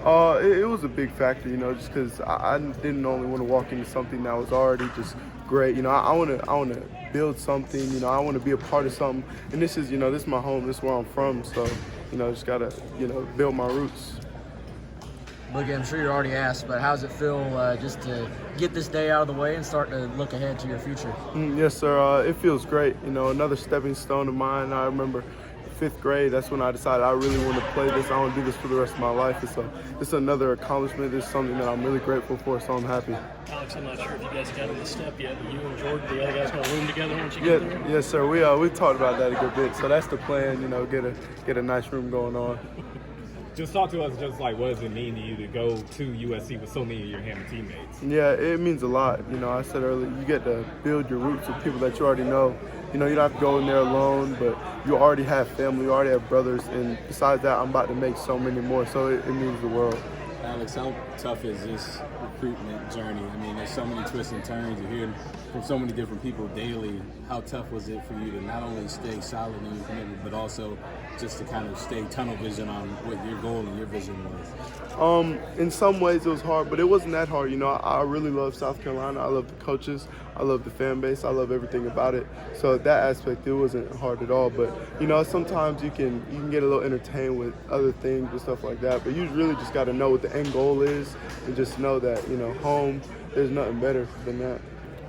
It was a big factor, just because I didn't only want to walk into something that was already just great. I want to build something. I want to be a part of something. And this is my home. This is where I'm from. So, just gotta, build my roots. Boogie, I'm sure you're already asked, but how does it feel just to get this day out of the way and start to look ahead to your future? Yes, sir. It feels great. Another stepping stone of mine. I remember 5th grade, that's when I decided I really want to play this. I want to do this for the rest of my life. And so it's another accomplishment. It's something that I'm really grateful for, so I'm happy. Alex, I'm not sure if you guys got in the step yet, but you and Jordan, the other guys, going to room together once you get there? Yes, sir. We talked about that a good bit. So that's the plan, get a nice room going on. Just talk to us just like what does it mean to you to go to USC with so many of your Hammond teammates? Yeah, it means a lot. I said earlier, you get to build your roots with people that you already know. You don't have to go in there alone, but you already have family, you already have brothers, and besides that, I'm about to make so many more, so it means the world. Alex, how tough is this recruitment journey? I mean, there's so many twists and turns. You're hearing from so many different people daily. How tough was it for you to not only stay solid in your commitment, but also just to kind of stay tunnel vision on what your goal and your vision was? In some ways it was hard, but it wasn't that hard. I really love South Carolina. I love the coaches. I love the fan base. I love everything about it. So that aspect, it wasn't hard at all. But, sometimes you can get a little entertained with other things and stuff like that. But you really just got to know what the end goal is and just know that, home, there's nothing better than that.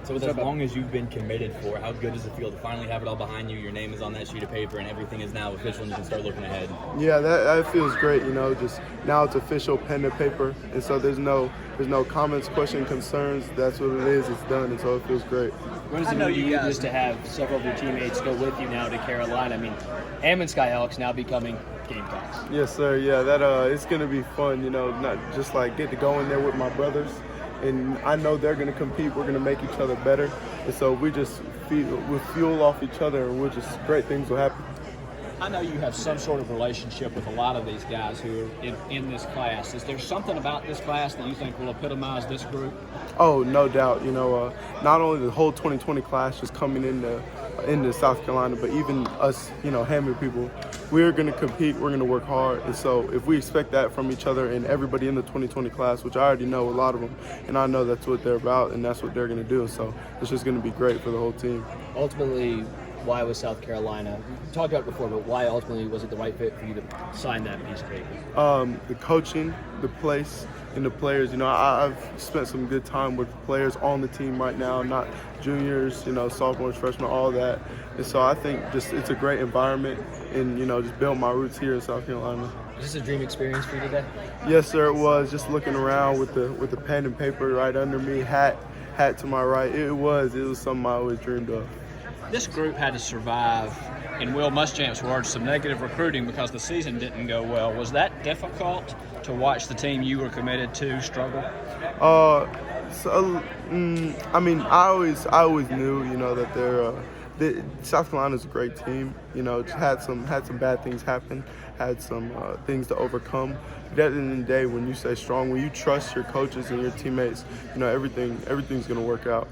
So as long as you've been committed for, how good does it feel to finally have it all behind you? Your name is on that sheet of paper and everything is now official and you can start looking ahead. Yeah, that feels great, just now it's official, pen to paper, and so there's no comments, questions, concerns. That's what it is, it's done, and so it feels great. What does it mean to you just to have several of your teammates go with you now to Carolina? I mean, Hammond Skyhawks now becoming Gamecocks. Yes, sir, yeah, it's going to be fun, not just like get to go in there with my brothers. And I know they're going to compete. We're going to make each other better. And so we just fuel off each other, and great things will happen. I know you have some sort of relationship with a lot of these guys who are in this class. Is there something about this class that you think will epitomize this group? Oh, no doubt. Not only the whole 2020 class just coming into South Carolina, but even us, Hammond people, we're going to compete, we're going to work hard. And so if we expect that from each other and everybody in the 2020 class, which I already know a lot of them, and I know that's what they're about and that's what they're going to do. So it's just going to be great for the whole team. Ultimately, why was South Carolina? We talked about it before, but why ultimately was it the right fit for you to sign that piece of paper? The coaching, the place, and the players. I've spent some good time with players on the team right now, not juniors, sophomores, freshmen, all that. And so I think it's a great environment and, just build my roots here in South Carolina. Is this a dream experience for you today? Yes, sir, it was. Just looking around with the pen and paper right under me, hat to my right. It was something I always dreamed of. This group had to survive, in Will Muschamp's words, some negative recruiting because the season didn't go well. Was that difficult to watch the team you were committed to struggle? I mean, I always knew, that South Carolina's a great team. Just had some bad things happen, had some things to overcome. But at the end of the day, when you stay strong, when you trust your coaches and your teammates, everything's going to work out.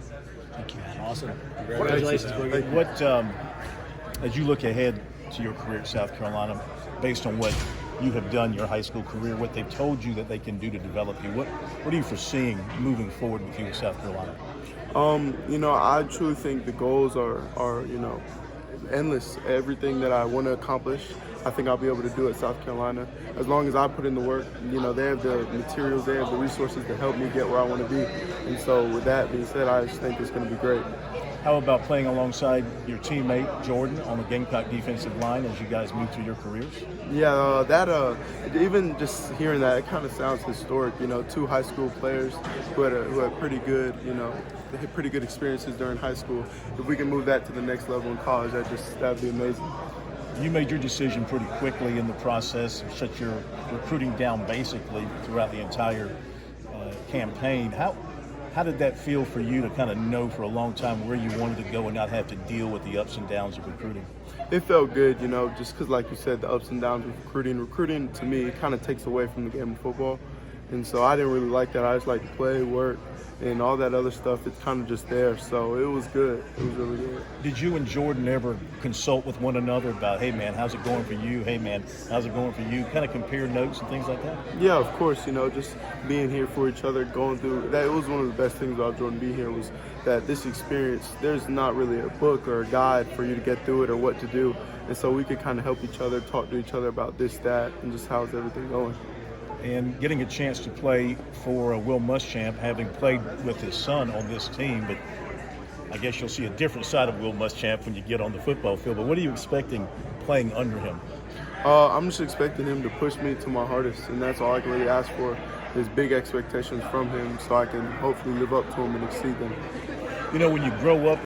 Thank you. Awesome. Congratulations. What, as you look ahead to your career at South Carolina, based on what you have done your high school career, what they've told you that they can do to develop you, what are you foreseeing moving forward with you in South Carolina? I truly think the goals are endless. Everything that I want to accomplish, I think I'll be able to do at South Carolina. As long as I put in the work, they have the materials, they have the resources to help me get where I want to be. And so with that being said, I just think it's going to be great. How about playing alongside your teammate, Jordan, on the Gamecock defensive line as you guys move through your careers? Yeah, even just hearing that, it kind of sounds historic. 2 high school players who had pretty good, they had pretty good experiences during high school. If we can move that to the next level in college, that'd be amazing. You made your decision pretty quickly in the process, shut your recruiting down basically throughout the entire campaign. How did that feel for you to kind of know for a long time where you wanted to go and not have to deal with the ups and downs of recruiting? It felt good, just because, like you said, the ups and downs of recruiting. Recruiting, to me, it kind of takes away from the game of football. And so I didn't really like that. I just like to play, work, and all that other stuff. It's kind of just there. So it was good. It was really good. Did you and Jordan ever consult with one another about, hey, man, how's it going for you? Hey, man, how's it going for you? Kind of compare notes and things like that? Yeah, of course. Just being here for each other, going through that. It was one of the best things about Jordan being here was that this experience, there's not really a book or a guide for you to get through it or what to do. And so we could kind of help each other, talk to each other about this, that, and just how's everything going. And getting a chance to play for Will Muschamp, having played with his son on this team, but I guess you'll see a different side of Will Muschamp when you get on the football field. But what are you expecting playing under him? I'm just expecting him to push me to my hardest, and that's all I can really ask for is big expectations from him so I can hopefully live up to them and exceed them. When you grow up